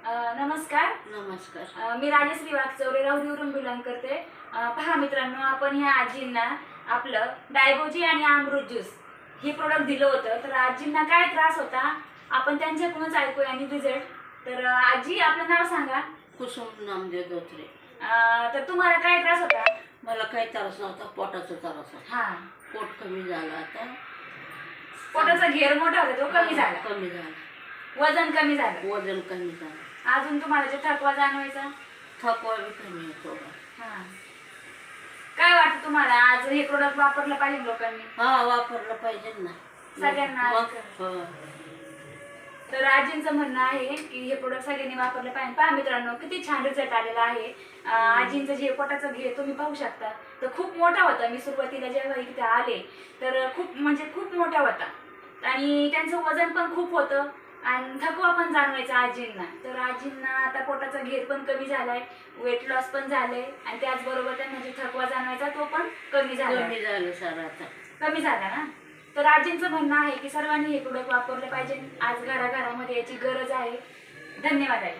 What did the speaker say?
नमस्कार. नमस्कार. मी राजश्री वाघचौरे राहुरीवरून बिलॉंग करते. पहा मित्रांनो, आपण ह्या आजींना आपलं डायगोजी आणि अमृत ज्यूस हे प्रोडक्ट दिलं होतं. तर आजींना काय त्रास होता आपण त्यांच्याकडूनच ऐकूया आणि रिझल्ट. तर आजी, आपलं नाव सांगा. कुसुम नामदेव धोत्रे. तर तुम्हाला काय त्रास होता? मला काही त्रास नव्हता, पोटाचा त्रास होता. हा, पोट कमी झालं आता. पोटाचा घेर मोठा होता, तो कमी झाला. कमी झालं. वजन कमी झालं. वजन कमी झालं. अजून तुम्हाला जो थकवा जाणवायचा? थकवा बी कमी आहे थोडा. हा, काय वाटतं तुम्हाला आज हे प्रोडक्ट वापरलं पाहिजे लोकांनी? हा, वापरलं पाहिजे ना सगळ्यांना. मग, हो. तर आजींचं म्हणणं आहे की हे प्रोडक्ट सगळ्यांनी वापरलं पाहिजे. पहा मित्रांनो, किती छान रिझल्ट आलेला आहे. आजींचं जे पोटाचं घे तुम्ही पाहू शकता, तर खूप मोठा होता. मी सुरुवातीला जेव्हा इथे आले तर खूप मोठा होता आणि त्यांचं वजन पण खूप होतं आणि थकवा पण जाणवायचा आजींना. तर आजींना आता पोटाचा घेर पण कमी झालाय, वेट लॉस पण झालंय आणि त्याचबरोबर त्यांना जे थकवा जाणवायचा तो पण कमी झाला. कमी झालं सर आता. कमी झाला ना. तर आजींचं म्हणणं आहे की सर्वांनी हे प्रोडक्ट वापरले पाहिजे. आज घराघरामध्ये याची गरज आहे. धन्यवाद आई.